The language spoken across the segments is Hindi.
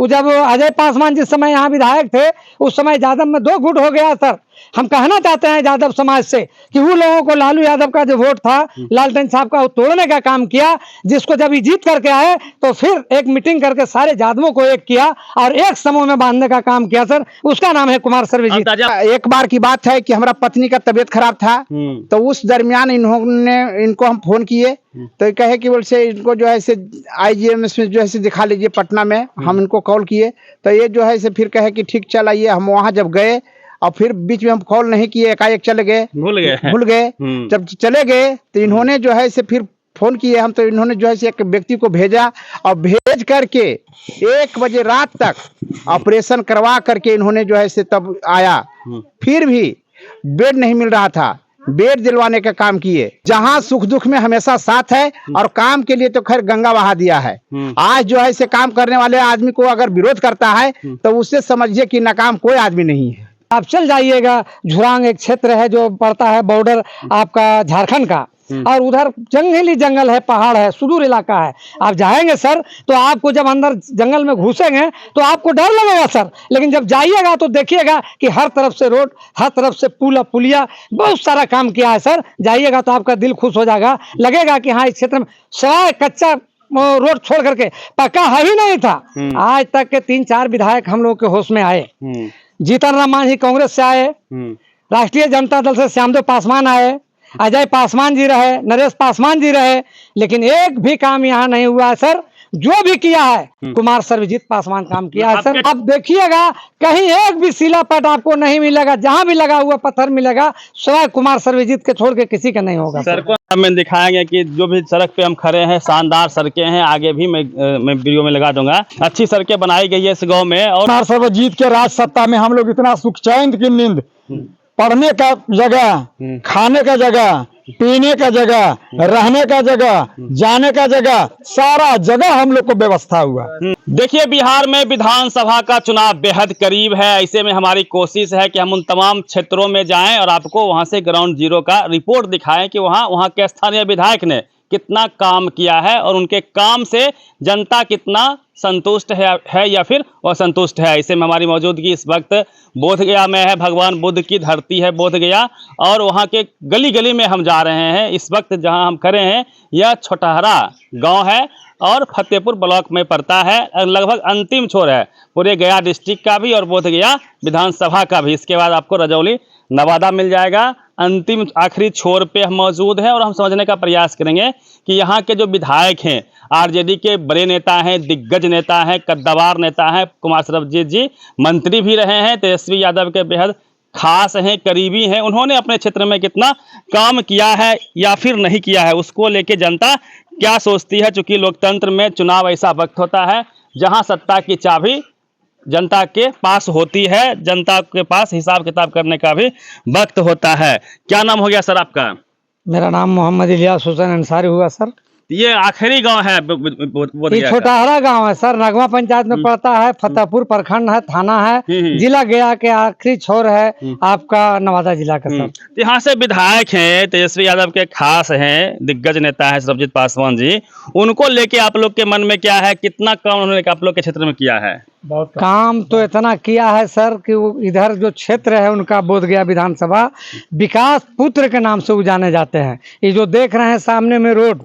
वो जब अजय पासवान जिस समय यहाँ विधायक थे उस समय यादव में 2 गुट हो गया सर। हम कहना चाहते हैं यादव समाज से कि वो लोगों को लालू यादव का जो वोट था लालटेन साहब का, वो तोड़ने का काम किया, जिसको जब ये जीत करके आए तो फिर एक मीटिंग करके सारे यादवों को एक किया और एक समूह में बांधने का काम किया सर। उसका नाम है कुमार सर्वजीत। एक बार की बात है कि हमारा पत्नी का तबीयत खराब था, तो उस दरमियान इनको हम फोन किए तो कहे कि बोल से इनको जो है से IGMS में जो है से दिखा लीजिए पटना में। हम इनको कॉल किए तो ये जो है से फिर कहे कि ठीक चल आइए। हम वहाँ जब गए और फिर बीच में हम कॉल नहीं किए, एकाएक चले गए, भूल गए। जब चले गए तो इन्होंने जो है से फिर फोन किए हम, तो इन्होंने जो है से एक व्यक्ति को भेजा और भेज करके 1 बजे रात तक ऑपरेशन करवा करके इन्होंने जो है से तब आया। फिर भी बेड नहीं मिल रहा था, बेड दिलवाने का काम किए। जहां सुख दुख में हमेशा साथ है और काम के लिए तो खैर गंगा बहा दिया है। आज जो है इसे काम करने वाले आदमी को अगर विरोध करता है तो उससे समझिए कि नाकाम कोई आदमी नहीं है। आप चल जाइएगा, झुरांग एक क्षेत्र है जो पड़ता है बॉर्डर आपका झारखंड का, और उधर जंगली जंगल है, पहाड़ है, सुदूर इलाका है। आप जाएंगे सर तो आपको जब अंदर जंगल में घुसेंगे तो आपको डर लगेगा सर, लेकिन जब जाइएगा तो देखिएगा कि हर तरफ से रोड, हर तरफ से पुलिया, बहुत सारा काम किया है सर। जाइएगा तो आपका दिल खुश हो जाएगा, लगेगा कि हाँ इस क्षेत्र में सवाए कच्चा रोड छोड़ करके पक्का है ही नहीं था। आज तक के 3-4 विधायक हम लोग के होश में आए। जीतन राम मांझी कांग्रेस से आए, राष्ट्रीय जनता दल से श्यामदेव पासवान आए, अजय पासवान जी रहे, नरेश पासवान जी रहे, लेकिन एक भी काम यहाँ नहीं हुआ है सर। जो भी किया है कुमार सर्वजीत पासवान काम किया है सर। आप देखिएगा कहीं एक भी शिलापट आपको नहीं मिलेगा, जहाँ भी लगा हुआ पत्थर मिलेगा स्वयं कुमार सर्वजीत के छोड़ के किसी का नहीं होगा। सर को हमें दिखाएंगे कि जो भी सड़क पे हम खड़े हैं शानदार सड़कें हैं, आगे भी मैं वीडियो में लगा दूंगा। अच्छी सड़कें बनाई गई है इस गाँव में। और कुमार सर्वजीत के राज सत्ता में हम लोग इतना सुख चैन की नींद, पढ़ने का जगह, खाने का जगह, पीने का जगह, रहने का जगह, जाने का जगह, सारा जगह हम लोग को व्यवस्था हुआ। देखिए बिहार में विधानसभा का चुनाव बेहद करीब है। ऐसे में हमारी कोशिश है कि हम उन तमाम क्षेत्रों में जाएं और आपको वहां से ग्राउंड जीरो का रिपोर्ट दिखाएं कि वहां के स्थानीय विधायक ने कितना काम किया है और उनके काम से जनता कितना संतुष्ट है या फिर असंतुष्ट है। ऐसे में हमारी मौजूदगी इस वक्त बोधगया में है। भगवान बुद्ध की धरती है बोधगया, और वहाँ के गली गली में हम जा रहे हैं। इस वक्त जहाँ हम खड़े हैं यह छोटहरा गांव है और फतेहपुर ब्लॉक में पड़ता है। लगभग अंतिम छोर है पूरे गया डिस्ट्रिक्ट का भी और बोधगया विधानसभा का भी। इसके बाद आपको रजौली नवादा मिल जाएगा। अंतिम आखिरी छोर पे हम मौजूद हैं और हम समझने का प्रयास करेंगे कि यहाँ के जो विधायक हैं, आरजेडी के बड़े नेता हैं, दिग्गज नेता हैं, कद्दावर नेता हैं कुमार सर्वजीत जी, मंत्री भी रहे हैं, तेजस्वी यादव के बेहद खास हैं, करीबी हैं। उन्होंने अपने क्षेत्र में कितना काम किया है या फिर नहीं किया है, उसको लेके जनता क्या सोचती है। चूंकि लोकतंत्र में चुनाव ऐसा वक्त होता है जहाँ सत्ता की चाबी जनता के पास होती है, जनता के पास हिसाब किताब करने का भी वक्त होता है। क्या नाम हो गया सर आपका? मेरा नाम मोहम्मद इलियास हुसैन अंसारी हुआ सर। ये आखिरी गांव है ये छोटहरा गांव है सर, नगवा पंचायत में पड़ता है, फतेहपुर प्रखंड है, थाना है, जिला गया के आखिरी छोर है आपका नवादा जिला का सर। यहाँ से विधायक हैं, तेजस्वी यादव के खास हैं, दिग्गज नेता है सर्वजीत पासवान जी। उनको लेके आप लोग के मन में क्या है, कितना काम उन्होंने आप लोग के क्षेत्र में किया है? बहुत काम तो इतना किया है सर कि वो इधर जो क्षेत्र है उनका बोधगया विधानसभा विकास पुत्र के नाम से वो जाने जाते हैं। ये जो देख रहे हैं सामने में रोड,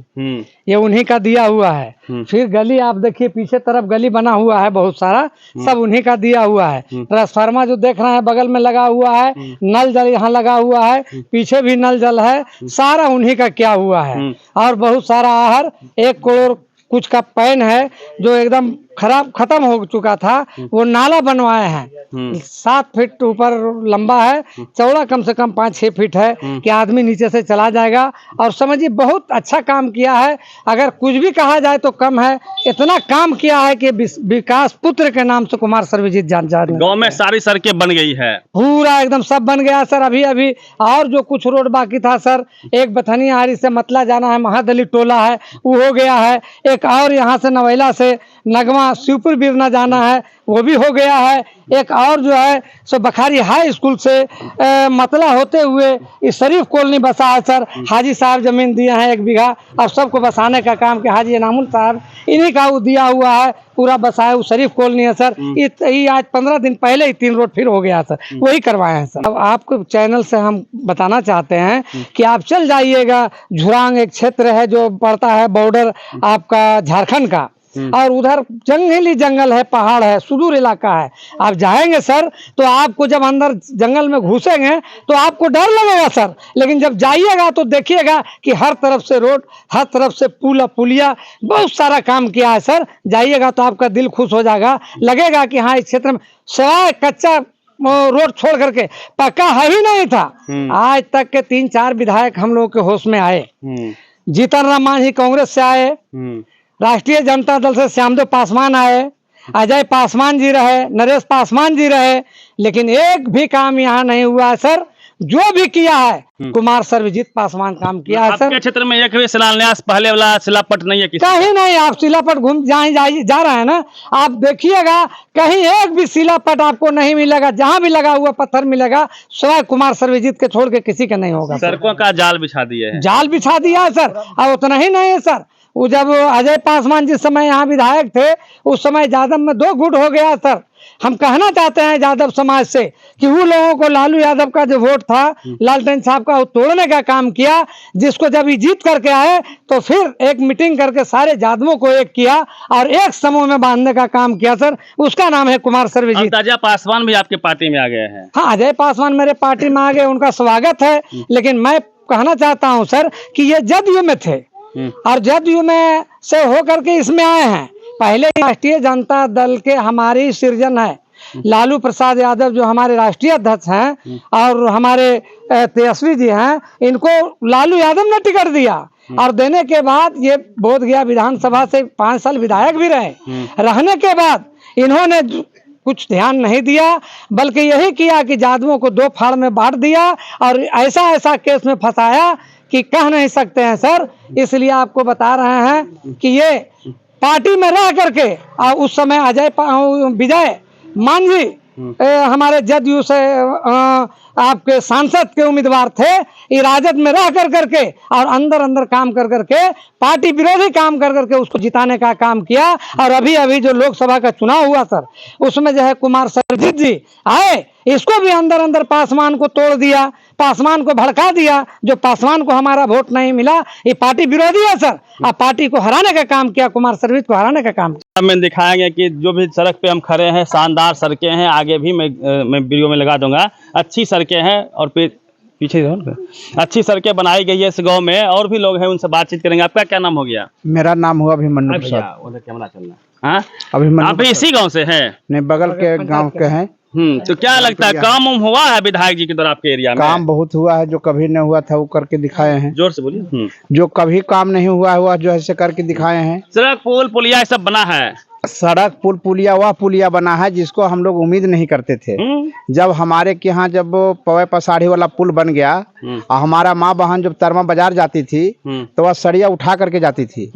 ये उन्हीं का दिया हुआ है। फिर गली आप देखिए पीछे तरफ गली बना हुआ है बहुत सारा, सब उन्हीं का दिया हुआ है। ट्रांसफार्मर जो देख रहे हैं बगल में लगा हुआ है, नल जल यहाँ लगा हुआ है, पीछे भी नल जल है, सारा उन्हीं का क्या हुआ है। और बहुत सारा आहर 1 करोड़ कुछ का पैन है जो एकदम खराब खत्म हो चुका था, वो नाला बनवाए हैं। 7 फीट ऊपर लंबा है, चौड़ा कम से कम 5-6 फीट है कि आदमी नीचे से चला जाएगा। और समझिए बहुत अच्छा काम किया है, अगर कुछ भी कहा जाए तो कम है। इतना काम किया है कि विकास पुत्र के नाम से कुमार सर्वजीत जान गाँव में सारी सड़कें बन गई है, पूरा एकदम सब बन गया सर। अभी और जो कुछ रोड बाकी था सर, एक बथनी आरी से मतला जाना है, महादलित टोला है, वो हो गया है। एक और यहाँ से नवैला से नगवा शिवपुर बिरना जाना है, वो भी हो गया है। एक और जो है सो बखारी हाई स्कूल से मतला होते हुए इस शरीफ कॉलोनी बसा है सर। हाजी साहब जमीन दिए हैं 1 बीघा, और सबको बसाने का काम के हाजी इनामुल साहब इन्हीं का वो दिया हुआ है, पूरा बसाया वो शरीफ कॉलोनी है सर। ये आज 15 दिन पहले ही 3 रोड फिर हो गया सर, वही करवाए हैं सर। अब आपको चैनल से हम बताना चाहते हैं कि आप चल जाइएगा, झुरांग एक क्षेत्र है जो पड़ता है बॉर्डर आपका झारखंड का, और उधर जंगली जंगल है, पहाड़ है, सुदूर इलाका है। आप जाएंगे सर तो आपको जब अंदर जंगल में घुसेंगे तो आपको डर लगेगा सर, लेकिन जब जाइएगा तो देखिएगा कि हर तरफ से रोड, हर तरफ से पुलिया, बहुत सारा काम किया है सर। जाइएगा तो आपका दिल खुश हो जाएगा, लगेगा कि हाँ इस क्षेत्र में सिवाय कच्चा रोड छोड़ करके पक्का है ही नहीं था। आज तक के 3-4 विधायक हम लोग के होश में आए। जीतन राम मांझी कांग्रेस से आए, राष्ट्रीय जनता दल से श्यामदेव पासवान आए, अजय पासवान जी रहे, नरेश पासवान जी रहे, लेकिन एक भी काम यहाँ नहीं हुआ है सर। जो भी किया है कुमार सर्वजीत पासवान काम किया है सर। आपके क्षेत्र में एक भी शिलान्यास पहले वाला शिलापट नहीं है? कहीं नहीं। आप शिलापट घूम जा रहे हैं ना, आप देखिएगा कहीं एक भी शिलापट आपको नहीं मिलेगा। जहाँ भी लगा हुआ पत्थर मिलेगा स्वयं कुमार सर्वजीत के छोड़ के किसी का नहीं होगा। सड़कों का जाल बिछा दिए हैं, जाल बिछा दिया है सर। और उतना ही नहीं है सर, वो जब अजय पासवान जिस समय यहाँ विधायक थे उस समय यादव में 2 गुट हो गया सर। हम कहना चाहते हैं यादव समाज से कि वो लोगों को लालू यादव का जो वोट था लालटेन साहब का, वो तोड़ने का काम किया, जिसको जब ये जीत करके आए तो फिर एक मीटिंग करके सारे यादवों को एक किया और एक समूह में बांधने का काम किया सर। उसका नाम है कुमार सर्वजीत। अजय पासवान भी आपके पार्टी में आ गए हैं? हाँ, अजय पासवान मेरे पार्टी में आ गए, उनका स्वागत है। लेकिन मैं कहना चाहता हूँ सर कि ये जदयू में थे और जदयू में से होकर के इसमें आए हैं। पहले राष्ट्रीय जनता दल के हमारी सृजन है। लालू प्रसाद यादव जो हमारे राष्ट्रीय अध्यक्ष हैं और हमारे तेजस्वी जी हैं, इनको लालू यादव ने टिकट दिया और देने के बाद ये बोध गया विधानसभा से 5 साल विधायक भी रहे। रहने के बाद इन्होंने कुछ ध्यान नहीं दिया, बल्कि यही किया कि यादवों को 2 फाड़ में बांट दिया और ऐसा ऐसा केस में फंसाया कि कह नहीं सकते हैं सर। इसलिए आपको बता रहे हैं कि ये पार्टी में रह करके और उस समय विजय मांझी हमारे जदयू से आपके सांसद के उम्मीदवार थे, ये राजद में रह करके और अंदर अंदर काम करके पार्टी विरोधी काम करके उसको जिताने का काम किया। और अभी जो लोकसभा का चुनाव हुआ सर, उसमें जो है कुमार सर्वजीत जी आए, इसको भी अंदर अंदर पासवान को तोड़ दिया, पासवान को भड़का दिया। जो पासवान को हमारा वोट नहीं मिला, ये पार्टी विरोधी है सर। अब पार्टी को हराने का काम किया, कुमार सर्वजीत को हराने का काम किया। मैं दिखाएंगे कि जो भी सड़क पे हम खड़े हैं, शानदार सड़कें हैं। आगे भी मैं वीडियो में लगा दूंगा। अच्छी सड़कें हैं और पीछे अच्छी सड़कें बनाई गई है इस गाँव में। और भी लोग हैं, उनसे बातचीत करेंगे। आपका क्या नाम हो गया? मेरा नाम हुआ अभिमन्यु प्रसाद। उधर कैमरा चलना। हाँ, अभिमन्यु। आप भी इसी गाँव से हैं? नहीं, बगल के गांव के हैं। तो क्या लगता है काम हुआ है विधायक जी के द्वारा आपके एरिया में? काम बहुत हुआ है, जो कभी नहीं हुआ था वो करके दिखाए हैं। जोर से बोलिए। जो कभी काम नहीं हुआ जो ऐसे करके दिखाए हैं। सड़क पुल पुलिया सब बना है। सड़क पुल पुलिया, वह पुलिया बना है जिसको हम लोग उम्मीद नहीं करते थे। जब हमारे के यहाँ जब पवे पसाड़ी वाला पुल बन गया और हमारा माँ बहन जब तरमा बाजार जाती थी तो वह सरिया उठा करके जाती थी।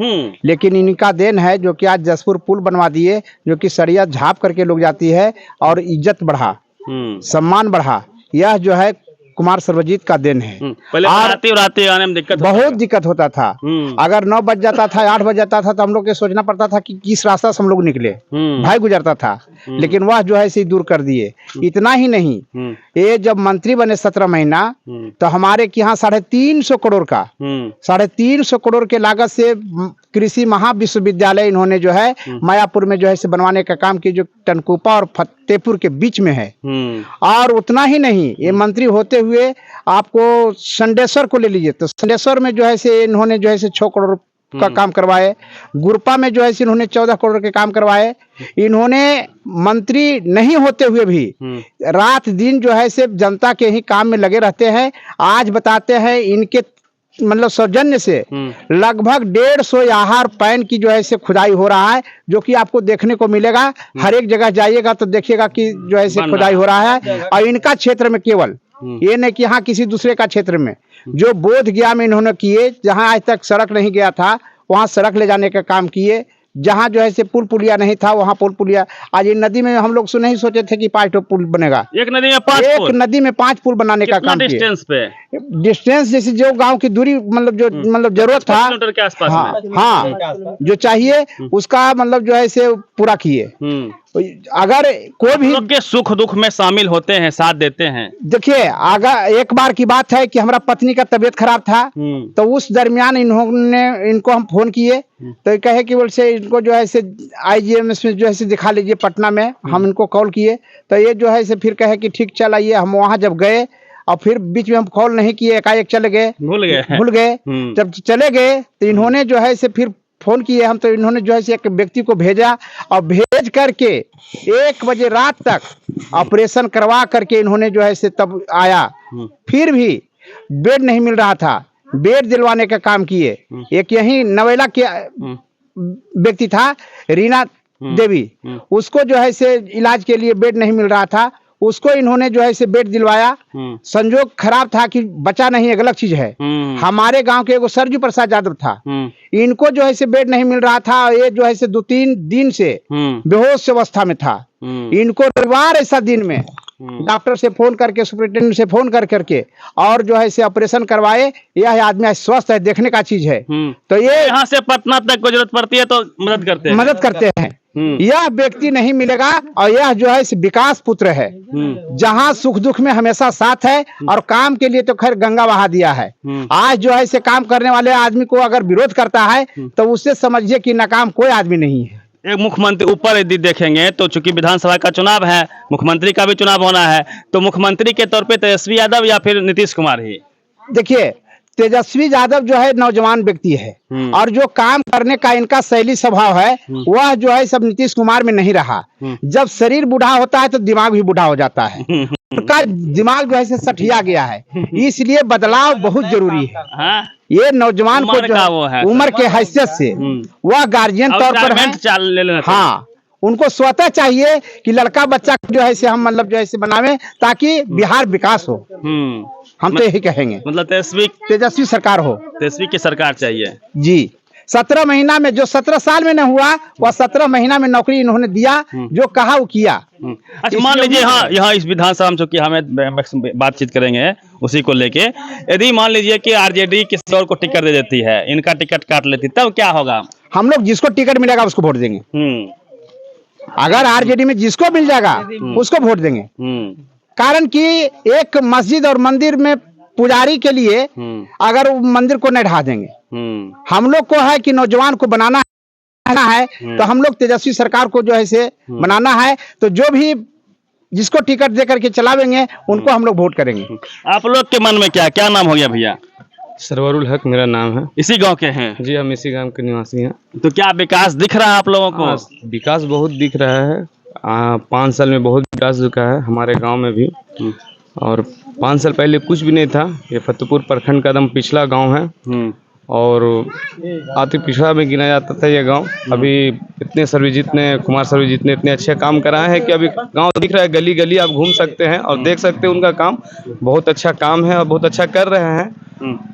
लेकिन इनका देन है जो कि आज जसपुर पुल बनवा दिए, जो कि सरिया झाप करके लोग जाती है और इज्जत बढ़ा, सम्मान बढ़ा। यह जो है कुमार सर्वजीत का देन है। पहले आते आने में बहुत दिक्कत होता था। अगर 9 बज जाता था, 8 बज जाता था तो हम लोग के सोचना पड़ता था कि किस रास्ता से हम लोग निकले, भाई गुजरता था। लेकिन वह जो है इसे दूर कर दिए। इतना ही नहीं, ये जब मंत्री बने 17 महीना तो हमारे यहाँ 350 करोड़ का 350 करोड़ के लागत से कृषि महाविश्वविद्यालय इन्होंने जो है मायापुर में जो है बनवाने का काम किया, जो टनकुपा और फतेहपुर के बीच में है। और उतना ही नहीं, ये मंत्री होते हुए आपको संडेश्वर को ले लीजिए तो संडेश्वर में जो है से इन्होंने जो है 6 करोड़ का काम करवाए। गुरपा में जो है इन्होंने 14 करोड़ के काम करवाए। इन्होंने मंत्री नहीं होते हुए भी रात दिन जो है से जनता के ही काम में लगे रहते हैं। आज बताते हैं इनके मतलब सौजन्य से लगभग 150 आहार पैन की जो है से खुदाई हो रहा है, जो कि आपको देखने को मिलेगा। हर एक जगह जाइएगा तो देखिएगा कि जो है से खुदाई हो रहा है। और इनका क्षेत्र में केवल ये नहीं कि यहाँ किसी दूसरे का क्षेत्र में जो बोध गया में इन्होंने किए, जहाँ आज तक सड़क नहीं गया था वहाँ सड़क ले जाने का काम किए। जहाँ जो है से पुल पुलिया नहीं था वहाँ पुल पुलिया, आज ये नदी में हम लोग नहीं सोचे थे कि 5 पुल बनेगा। एक नदी में 5 एक पुल? नदी में 5 पुल बनाने का काम किए। डिस्टेंस पे? डिस्टेंस जैसे जो गांव की दूरी मतलब जरूरत था, किलोमीटर के आसपास हाँ में? हाँ जो चाहिए उसका मतलब जो है से पूरा किए। अगर कोई भी के सुख दुख में शामिल होते हैं, साथ देते हैं। देखिए, अगर एक बार की बात है कि हमारा पत्नी का तबीयत खराब था, तो उस दरमियान इनको हम फोन किए, तो कहे कि बोलसे इनको जो है से IGMS में जो है से दिखा लीजिए पटना में। हम इनको कॉल किए तो ये जो है से फिर कहे कि ठीक चल आइए। हम वहाँ जब गए और फिर बीच में हम कॉल नहीं किए, एकाएक चले गए, भूल गए। जब चले गए तो इन्होंने जो है से फिर फोन किए हम, तो इन्होंने जो है से एक व्यक्ति को भेजा और भेज करके 1 बजे रात तक ऑपरेशन करवा करके इन्होंने जो है से तब आया। फिर भी बेड नहीं मिल रहा था, बेड दिलवाने का काम किए। एक यही नवेला के व्यक्ति था, रीना देवी, उसको जो है से इलाज के लिए बेड नहीं मिल रहा था, उसको इन्होंने जो है से बेड दिलवाया। संजोग खराब था कि बचा नहीं, एक अलग चीज है। हमारे गांव के एगो सरजू प्रसाद यादव था, इनको जो है से बेड नहीं मिल रहा था। ये जो है से 2-3 दिन से बेहोश अवस्था में था। इनको रविवार ऐसा दिन में डॉक्टर से फोन करके, सुपरिटेंडेंट से फोन करके और जो है से ऑपरेशन करवाए। यह आदमी स्वस्थ है, देखने का चीज है। तो ये यहाँ से पटना तक को जरूरत पड़ती है तो मदद करते हैं। यह व्यक्ति नहीं मिलेगा और यह जो है विकास पुत्र है, जहाँ सुख दुख में हमेशा साथ है और काम के लिए तो खैर गंगा बहा दिया है। आज जो है काम करने वाले आदमी को अगर विरोध करता है तो उससे समझिए कि नाकाम कोई आदमी नहीं है। एक मुख्यमंत्री ऊपर यदि देखेंगे तो चूंकि विधानसभा का चुनाव है, मुख्यमंत्री का भी चुनाव होना है, तो मुख्यमंत्री के तौर पे तेजस्वी यादव या फिर नीतीश कुमार ही? देखिए, तेजस्वी यादव जो है नौजवान व्यक्ति है और जो काम करने का इनका शैली स्वभाव है वह जो है सब नीतीश कुमार में नहीं रहा। जब शरीर बूढ़ा होता है तो दिमाग भी बूढ़ा हो जाता है, उनका दिमाग जो है सठिया गया है, इसलिए बदलाव बहुत जरूरी है। हाँ? ये नौजवान को जो है उम्र के हैसियत से वह गार्जियन तौर पर है। हाँ, उनको स्वतः चाहिए कि लड़का बच्चा जो है से हम मतलब जो है बनावे ताकि बिहार विकास हो। हम तो यही कहेंगे, मतलब तेजस्वी सरकार हो, तेजस्वी की सरकार चाहिए जी। 17 महीना में जो 17 साल में न हुआ वह 17 महीना में नौकरी इन्होंने दिया, जो कहा वो किया। अच्छा, मान लीजिए, हाँ, यहाँ इस विधानसभा में चूंकि हमें बातचीत करेंगे उसी को लेके, यदि मान लीजिए कि RJD किसी और को टिकट दे देती है, इनका टिकट काट लेती, तब क्या होगा? हम लोग जिसको टिकट मिलेगा उसको वोट देंगे। अगर RJD में जिसको मिल जाएगा उसको वोट देंगे। कारण कि एक मस्जिद और मंदिर में पुजारी के लिए अगर मंदिर को नहीं ढा देंगे, हम लोग को है कि नौजवान को बनाना है, तो हम लोग तेजस्वी सरकार को जो है से बनाना है, तो जो भी जिसको टिकट दे करके चलावेंगे उनको हम लोग वोट करेंगे। आप लोग के मन में क्या नाम हो गया भैया? सरवरुल हक मेरा नाम है। इसी गांव के हैं? जी, हम इसी गांव के निवासी हैं। तो क्या विकास दिख रहा है आप लोगों को? विकास बहुत दिख रहा है। 5 साल में बहुत विकास हुआ है हमारे गांव में भी, और 5 साल पहले कुछ भी नहीं था। ये फतेहपुर प्रखंड का एकदम पिछला गांव है और अति पिछड़ा में गिना जाता था ये गांव। अभी इतने कुमार सर्वजीत ने इतने अच्छे काम कराए हैं कि अभी गांव दिख रहा है, गली गली आप घूम सकते हैं और देख सकते हैं उनका काम। बहुत अच्छा काम है और बहुत अच्छा कर रहे हैं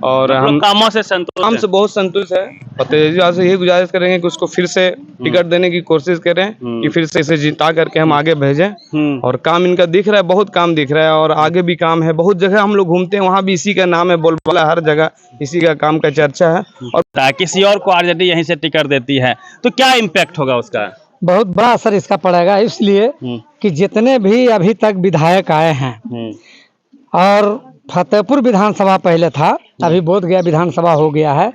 और हम कामों से संतुष्ट काम से बहुत संतुष्ट है। और तेजस्वी से यही गुजारिश करेंगे कि उसको फिर से टिकट देने की कोशिश करें कि फिर से इसे जिता करके हम आगे भेजें। और काम इनका दिख रहा है, बहुत काम दिख रहा है और आगे भी काम है। बहुत जगह हम लोग घूमते हैं, वहाँ भी इसी का नाम है, बोलबाला हर जगह इसी का काम का चर्चा है। और किसी और को RJD यहीं से टिकट देती है तो क्या इम्पैक्ट होगा उसका? बहुत बड़ा असर इसका पड़ेगा, इसलिए कि जितने भी अभी तक विधायक आए हैं, और फतेहपुर विधानसभा पहले था, अभी बोधगया विधानसभा हो गया है,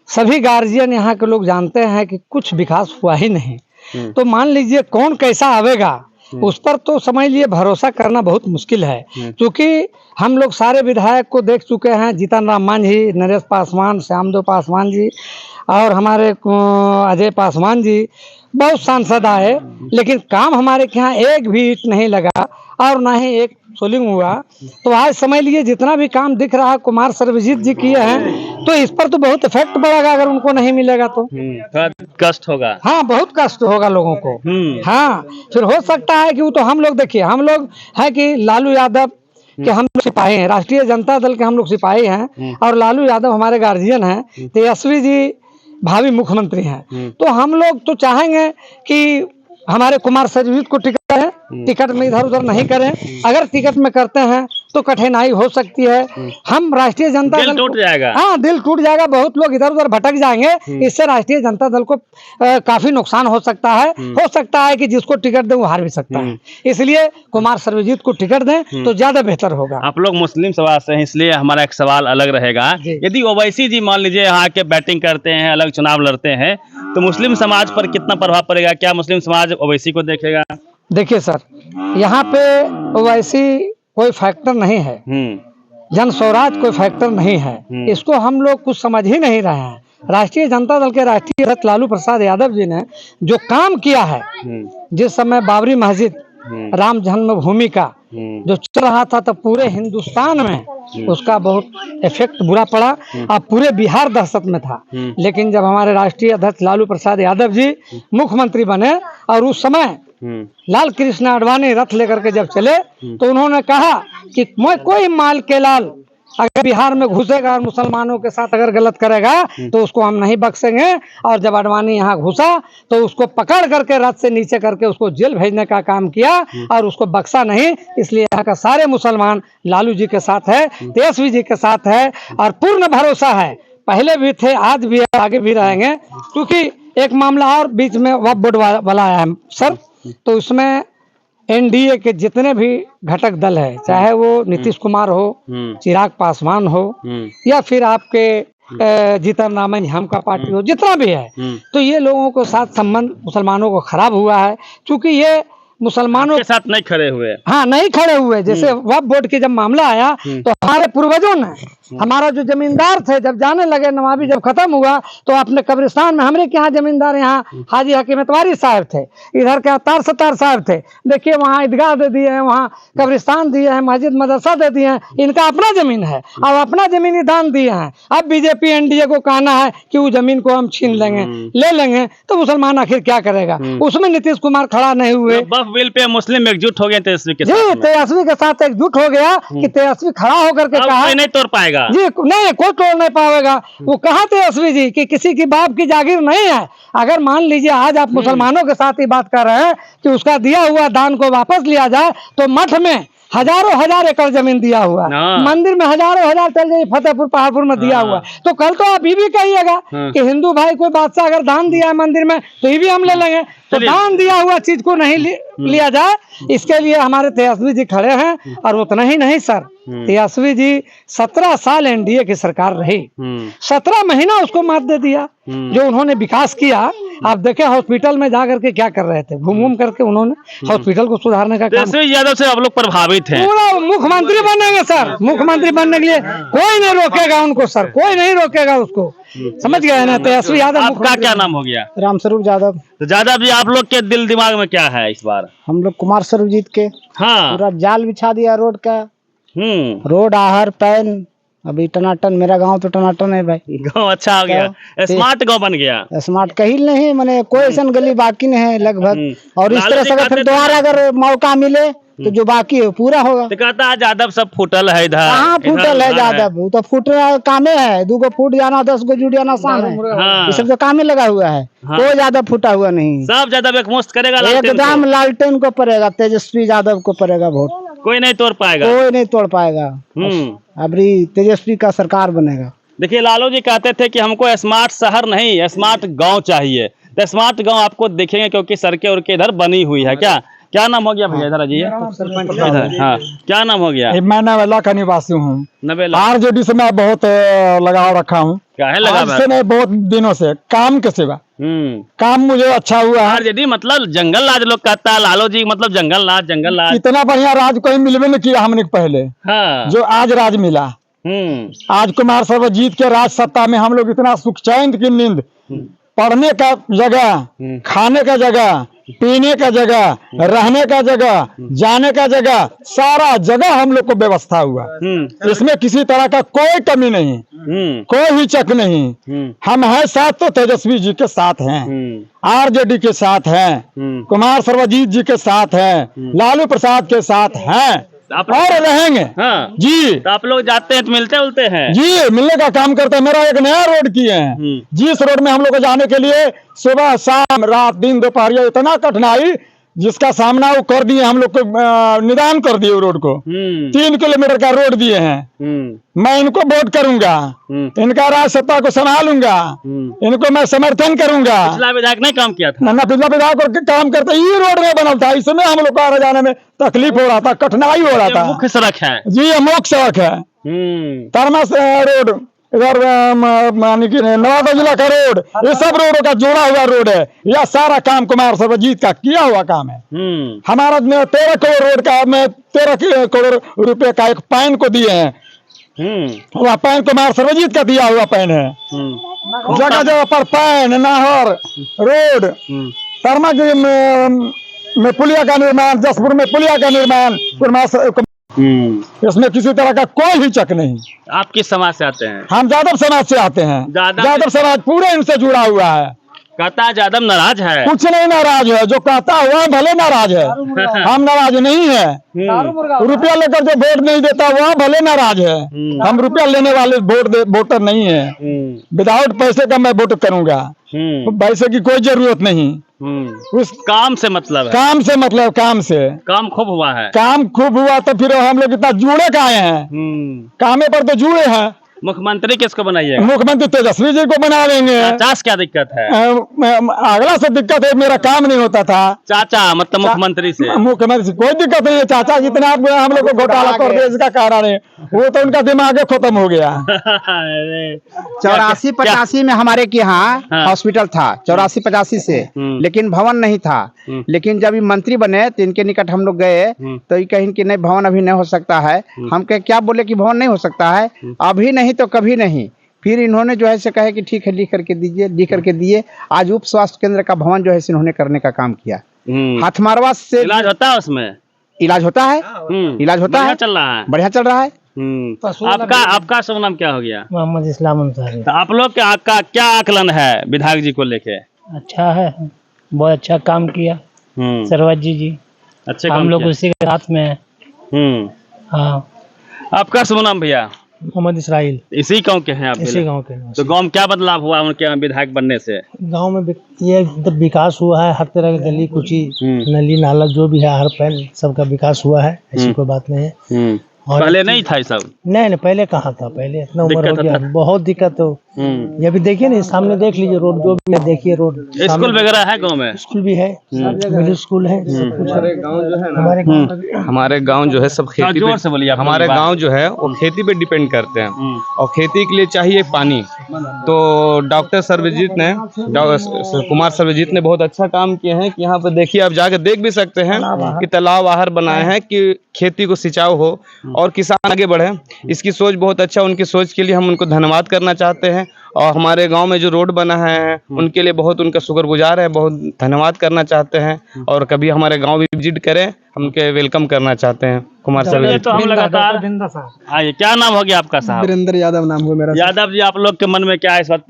सभी गार्जियन यहाँ के लोग जानते हैं कि कुछ विकास हुआ ही नहीं। तो मान लीजिए कौन कैसा आवेगा, उस पर तो समझ लिए भरोसा करना बहुत मुश्किल है। क्योंकि हम लोग सारे विधायक को देख चुके हैं, जीतन राम मांझी, नरेश पासवान, श्यामदेव पासवान जी और हमारे अजय पासवान जी, बहुत सांसद आए, लेकिन काम हमारे यहाँ एक भी ईंट नहीं लगा और ना ही एक सोलिंग हुआ। तो आज समझ लिए जितना भी काम दिख रहा है कुमार सर्वजीत जी किए हैं, तो इस पर तो बहुत इफेक्ट पड़ेगा अगर उनको नहीं मिलेगा तो। थोड़ा कष्ट होगा। हाँ, बहुत कष्ट होगा लोगों को। हाँ, फिर हो सकता है कि वो तो हम लोग देखिए, हम लोग है कि लालू यादव के हम लोग सिपाही हैं, राष्ट्रीय जनता दल के हम लोग सिपाही हैं और लालू यादव हमारे गार्जियन हैं। तेजस्वी जी भावी मुख्यमंत्री हैं। तो हम लोग तो चाहेंगे कि हमारे कुमार सर्वजीत को टिकट है, टिकट में इधर उधर नहीं करें। अगर टिकट में करते हैं तो कठिनाई हो सकती है। हम राष्ट्रीय जनता दिल दल टूट जाएगा। हाँ, दिल टूट जाएगा, बहुत लोग इधर उधर भटक जाएंगे। इससे राष्ट्रीय जनता दल को काफी नुकसान हो सकता है। हो सकता है कि जिसको टिकट दें वो हार भी सकता है। इसलिए कुमार सर्वजीत को टिकट दें तो ज्यादा बेहतर होगा। आप लोग मुस्लिम समाज से हैं, इसलिए हमारा एक सवाल अलग रहेगा। यदि ओवैसी जी मान लीजिए यहाँ के बैटिंग करते हैं, अलग चुनाव लड़ते हैं, तो मुस्लिम समाज पर कितना प्रभाव पड़ेगा? क्या मुस्लिम समाज ओवैसी को देखेगा? देखिए सर, यहाँ पे ओवैसी कोई फैक्टर नहीं है, जन स्वराज कोई फैक्टर नहीं है। इसको हम लोग कुछ समझ ही नहीं रहे हैं। राष्ट्रीय जनता दल के राष्ट्रीय अध्यक्ष लालू प्रसाद यादव जी ने जो काम किया है, जिस समय बाबरी मस्जिद, राम जन्मभूमि का जो चल रहा था, तो पूरे हिंदुस्तान में उसका बहुत इफेक्ट बुरा पड़ा। अब पूरे बिहार दहशत में था। लेकिन जब हमारे राष्ट्रीय अध्यक्ष लालू प्रसाद यादव जी मुख्यमंत्री बने और उस समय लाल कृष्ण आडवाणी रथ लेकर के जब चले, तो उन्होंने कहा कि कोई माल के लाल अगर बिहार में घुसेगा और मुसलमानों के साथ अगर गलत करेगा तो उसको हम नहीं बख्शेंगे। और जब आडवाणी यहाँ घुसा तो उसको पकड़ करके रथ से नीचे करके उसको जेल भेजने का काम किया और उसको बख्शा नहीं। इसलिए यहाँ का सारे मुसलमान लालू जी के साथ है, तेजस्वी जी के साथ है और पूर्ण भरोसा है। पहले भी थे, आज भी है, आगे भी रहेंगे। क्योंकि एक मामला और बीच में वक्फ बोर्ड वाला आया है सर, तो उसमें एनडीए के जितने भी घटक दल है, चाहे वो नीतीश कुमार हो, चिराग पासवान हो, या फिर आपके जीतन राम मांझी का पार्टी हो, जितना भी है, तो ये लोगों के साथ संबंध मुसलमानों को खराब हुआ है। क्योंकि ये मुसलमानों के साथ नहीं खड़े हुए। हाँ, नहीं खड़े हुए। जैसे वक्फ बोर्ड के जब मामला आया तो हमारे पूर्वजों ने, हमारा जो जमींदार थे, जब जाने लगे, नवाबी जब खत्म हुआ, तो अपने कब्रिस्तान में, हमारे यहाँ जमींदार यहाँ हाजी हकीम इतवारी साहब थे, इधर के अतार सत्तार साहब थे। देखिए वहाँ ईदगाह दे दिए हैं, वहाँ कब्रिस्तान दिए हैं, मस्जिद मदरसा दे दिए हैं। इनका अपना जमीन है, अब अपना जमीनी दान दिए हैं। अब बीजेपी एनडीए को कहना है कि वो जमीन को हम छीन लेंगे, ले लेंगे, तो मुसलमान आखिर क्या करेगा? उसमें नीतीश कुमार खड़ा नहीं हुए। बिल पे मुस्लिम एकजुट हो गए तेजस्वी के जी, तेजस्वी के साथ एकजुट हो गया कि तेजस्वी खड़ा होकर के कहा, नहीं तोड़ पाएगा जी, नहीं, कोई तोड़ नहीं पाएगा। वो कहा तेजस्वी जी कि किसी की बाप की जागीर नहीं है। अगर मान लीजिए आज आप मुसलमानों के साथ ही बात कर रहे हैं कि उसका दिया हुआ दान को वापस लिया जाए, तो मठ में हजारों हजार एकड़ जमीन दिया हुआ, मंदिर में हजारों हजार, चल जाइए फतेहपुर पहाड़पुर में दिया हुआ, तो कल तो आप ये भी कहिएगा कि हिंदू भाई कोई बादशाह अगर दान दिया है मंदिर में तो ये भी हम ले लेंगे। तो दान दिया हुआ चीज को नहीं लिया जाए, इसके लिए हमारे तेजस्वी जी खड़े हैं। और उतना ही नहीं सर, तेजस्वी जी 17 साल एनडीए की सरकार रही, 17 महीना उसको मात दे दिया। जो उन्होंने विकास किया, आप देखें हॉस्पिटल में जाकर के क्या कर रहे थे, घूम घूम करके उन्होंने हॉस्पिटल को सुधारने का काम। तेजस्वी यादव से आप लोग प्रभावित हैं? पूरा मुख्यमंत्री बनेंगे सर, मुख्यमंत्री बनने के लिए कोई नहीं रोकेगा उनको सर, कोई नहीं रोकेगा उसको, समझ गए ना? तेजस्वी यादव। आपका क्या नाम हो गया? रामस्वरूप यादव। तो यादव जी, आप लोग के दिल दिमाग में क्या है इस बार? हम लोग कुमार सर्वजीत के। हाँ, पूरा जाल बिछा दिया रोड का, रोड आहर पैन, अभी टनाटन, मेरा गांव तो टनाटन है भाई। गांव अच्छा हो गया, स्मार्ट गांव बन गया। स्मार्ट कहीं नहीं, मैंने कोई ऐसा गली बाकी नहीं है लगभग। और इस तरह से अगर फिर दोबारा अगर मौका मिले तो जो बाकी है पूरा होगा। तो कहता है यादव सब फुटल है इधर। कहाँ फुटल है यादव? वो तो फुट कामे है, 2 गो फूट जाना, 10 गो जुट जाना शाम है। ये सब तो कामे लगा हुआ है, कोई यादव फूटा हुआ नहीं। सब यादव एक मुश्त करेगा, एकदम लालटेन को पड़ेगा, तेजस्वी यादव को पड़ेगा वोट। कोई नहीं तोड़ पाएगा, कोई नहीं तोड़ पाएगा। अभी तेजस्वी का सरकार बनेगा। देखिए, लालू जी कहते थे कि हमको स्मार्ट शहर नहीं, स्मार्ट गांव चाहिए। तो स्मार्ट गांव आपको देखेंगे, क्योंकि सड़कें उड़के इधर बनी हुई है। क्या नाम हो गया भैया? इधर आइए। हाँ, क्या नाम हो गया? मैं नवेला का निवासी हूँ। नवेला। आरजेडी से मैं बहुत लगाव रखा हूँ। क्या है लगाव? से नहीं, बहुत दिनों से काम के सिवा काम मुझे अच्छा हुआ है। आरजेडी मतलब जंगल राज लोग कहता है, लालू जी मतलब जंगल राज। इतना बढ़िया राज कोई मिलवे नहीं किया हमने पहले। हाँ। जो आज राज मिला, आज कुमार सर्वजीत के राज सत्ता में हम लोग इतना सुख चैन की नींद, पढ़ने का जगह, खाने का जगह, पीने का जगह, रहने का जगह, जाने का जगह, सारा जगह हम लोग को व्यवस्था हुआ। इसमें किसी तरह का कोई कमी नहीं, कोई हिचक नहीं। हम हैं साथ, तो तेजस्वी जी के साथ हैं, आरजेडी के साथ हैं, कुमार सर्वजीत जी के साथ हैं, लालू प्रसाद के साथ हैं। आप और रहेंगे। हाँ जी तो आप लोग जाते हैं तो मिलते उलते हैं? जी, मिलने का काम करते हैं। मेरा एक नया रोड किए हैं, जिस रोड में हम लोग को जाने के लिए सुबह शाम रात दिन दोपहरिया इतना कठिनाई जिसका सामना वो कर दिए, हम लोग को निदान कर दिए रोड को। 3 किलोमीटर का रोड दिए हैं। मैं इनको वोट करूंगा, इनका राज सत्ता को संभालूंगा, इनको मैं समर्थन करूंगा। पिछला विधायक नहीं काम किया था? ना पिछला विधायक और काम करते, ये रोड नहीं बना था, इसमें हम लोग को आने जाने में तकलीफ हो रहा था, कठिनाई हो रहा ये था। मुख्य सड़क है। जी, ये मुख्य सड़क है। तरमस रोड इधर मानी कि नवादा जिला का रोड, ये सब रोडों का जोड़ा हुआ रोड है। यह सारा काम कुमार सर्वजीत का किया हुआ काम है। हमारा 13 करोड़ रोड का, मैं 13 करोड़ रुपए का एक पैन को दिए हैं। वह पैन कुमार सर्वजीत का दिया हुआ पैन है। जगह जगह पर पैन, नाहर, रोड, तरमस में पुलिया का निर्माण, जसपुर में पुलिया का निर्माण, इसमें किसी तरह का कोई हिचक नहीं। आप किस समाज से आते हैं? हम यादव समाज से आते हैं। यादव समाज पूरे इनसे जुड़ा हुआ है। कहता है यादव नाराज है? कुछ नहीं नाराज है, जो कहता हुआ है भले नाराज है, हम नाराज नहीं है। रुपया लेकर जो वोट नहीं देता वह भले नाराज है, हम रुपया लेने वाले वोटर नहीं है। विदाउट पैसे का मैं वोट करूंगा, पैसे की कोई जरूरत नहीं। उस काम से मतलब है? काम से मतलब, काम से काम खूब हुआ है। काम खूब हुआ तो फिर हम लोग इतना जुड़े का आए हैं, कामे पर तो जुड़े हैं। मुख्यमंत्री किसको बनाइएगा? मुख्यमंत्री तेजस्वी जी को बना देंगे। चाचा क्या दिक्कत है? अगला से दिक्कत है, मेरा काम नहीं होता था। चाचा मतलब मुख्यमंत्री से? मुख्यमंत्री से कोई दिक्कत नहीं है। चाचा जितना हम लोग को घोटाला कर दिया, इसका कारण है वो तो उनका दिमाग खत्म हो गया। 84-85 में हमारे के यहाँ हॉस्पिटल था, 84-85 से, लेकिन भवन नहीं था। लेकिन जब ये मंत्री बने तो इनके निकट हम लोग गए तो ये कहीं कि नहीं भवन अभी नहीं हो सकता है। हम क्या बोले कि भवन नहीं हो सकता है, अभी नहीं तो कभी नहीं। फिर इन्होंने जो है से कहे कि ठीक है लिख करके दीजिए, लिख करके दिए। आज उप स्वास्थ्य केंद्र का भवन जो है इन्होंने करने का काम किया। हाथमारवा से इलाज होता है उसमें? इलाज होता है, इलाज होता है, चल रहा है, बढ़िया चल रहा है। आपका शुभ नाम क्या हो गया? मोहम्मद इस्लाम अंसारी। तो आप लोग का क्या आकलन है विधायक जी को लेके? अच्छा है, बहुत अच्छा काम किया सर्वजी जी। अच्छे हम लोग उसी के साथ में हैं। हाँ। आपका शुभ नाम भैया? मोहम्मद इसराइल। इसी गांव के हैं आप? इसी गांव के। तो गांव में क्या बदलाव हुआ उनके विधायक बनने से? गांव में ये विकास हुआ है, हर तरह की गली कुची नली नाला जो भी है हर पहले सबका विकास हुआ है, ऐसी कोई बात नहीं है। पहले नहीं था ये सब? नहीं, पहले कहाँ था, पहले इतना उम्र हो गया, बहुत दिक्कत हो। ये भी देखिए ना, सामने देख लीजिए रोड, जो भी देखिए रोड। स्कूल वगैरह है गांव में? स्कूल भी है, मिडिल स्कूल है, सब कुछ। हमारे गांव जो है ना, हमारे गांव जो है सब खेती पे, से बोलिए। हमारे गांव जो है वो खेती पे डिपेंड करते हैं और खेती के लिए चाहिए पानी। तो डॉक्टर सर्वजीत ने, कुमार सर्वजीत ने बहुत अच्छा काम किए हैं कि यहाँ पे देखिए, आप जाकर देख भी सकते हैं कि तालाब आहर बनाए हैं कि खेती को सिंचाव हो और किसान आगे बढ़े। इसकी सोच बहुत अच्छा, उनकी सोच के लिए हम उनको धन्यवाद करना चाहते हैं। और हमारे गांव में जो रोड बना है उनके लिए बहुत उनका शुक्रगुजार है, बहुत धन्यवाद करना चाहते हैं। और कभी हमारे गांव भी विजिट करें, हम उनके वेलकम करना चाहते हैं कुमार सर्वजीत। तो हम लगातार आइए, क्या नाम हो गया आपका साहब? वीरेंद्र यादव नाम हुआ मेरा। यादव जी, आप लोग के मन में क्या है इस वक्त?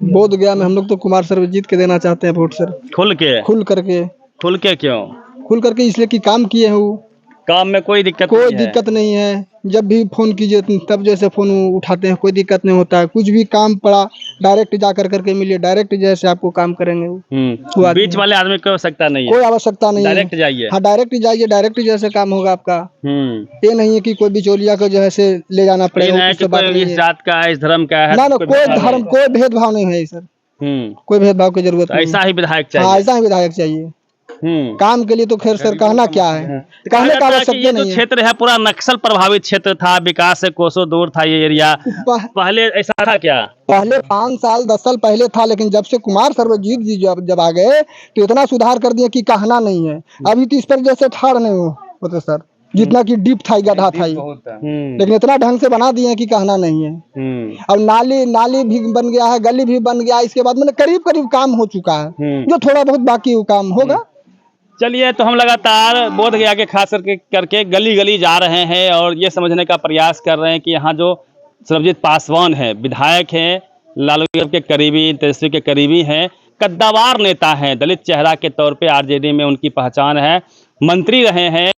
बोध गया में हम लोग तो कुमार सर्वजीत के देना चाहते हैं वोट सर। खुल करके? क्यों खुल करके? इसलिए कि काम किए हैं वो। काम में कोई दिक्कत नहीं है। जब भी फोन कीजिए तब जैसे फोन उठाते हैं, कोई दिक्कत नहीं होता है। कुछ भी काम पड़ा डायरेक्ट जा करके मिलिए, डायरेक्ट जैसे आपको काम करेंगे वो। बीच वाले आदमी की आवश्यकता नहीं है? कोई आवश्यकता नहीं है, डायरेक्ट जाइए। हाँ, डायरेक्ट जाइए, डायरेक्ट जैसे काम होगा आपका। ये नहीं है कि कोई बिचौलिया को जो है से ले जाना पड़ेगा। इस जात का, इस धर्म का है? ना, कोई धर्म, कोई भेदभाव नहीं है सर। कोई भेदभाव की जरूरत नहीं। ऐसा ही विधायक चाहिए? ऐसा ही विधायक चाहिए। काम के लिए तो खैर सर कहना क्या है, कहने का आवश्यकता नहीं है। क्षेत्र है पूरा नक्सल प्रभावित क्षेत्र था, विकास से कोसों दूर था ये एरिया। पहले ऐसा था क्या? पहले 5 साल 10 साल पहले था, लेकिन जब से कुमार सर्वजीत जी जब आ गए तो इतना सुधार कर दिया कि कहना नहीं है। अभी तो इस पर जैसे ठाड़ नहीं होते सर, जितना कि डीप था, गड्ढा था, लेकिन इतना ढंग से बना दिए कि कहना नहीं है। अब नाली भी बन गया है, गली भी बन गया। इसके बाद मैंने करीब काम हो चुका है, जो थोड़ा बहुत बाकी वो काम होगा। चलिए, तो हम लगातार बोध गया के खास करके गली गली जा रहे हैं और ये समझने का प्रयास कर रहे हैं कि यहाँ जो सर्वजीत पासवान है, विधायक हैं, लालू यादव के करीबी, तेजस्वी के करीबी हैं, कद्दावार नेता हैं, दलित चेहरा के तौर पे आरजेडी में उनकी पहचान है, मंत्री रहे हैं।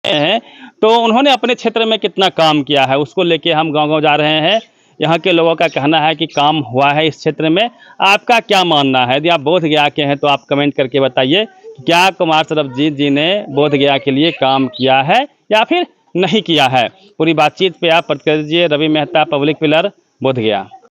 हैं, तो उन्होंने अपने क्षेत्र में कितना काम किया है उसको लेके हम गांव-गांव जा रहे हैं। यहाँ के लोगों का कहना है कि काम हुआ है इस क्षेत्र में। आपका क्या मानना है? यदि आप बोधगया के हैं तो आप कमेंट करके बताइए कि क्या कुमार सर्वजीत जी ने बोधगया के लिए काम किया है या फिर नहीं किया है। पूरी बातचीत पे आप प्रतिक्रिया दीजिए। Ravi Mehta, public pillar, Bodhgaya.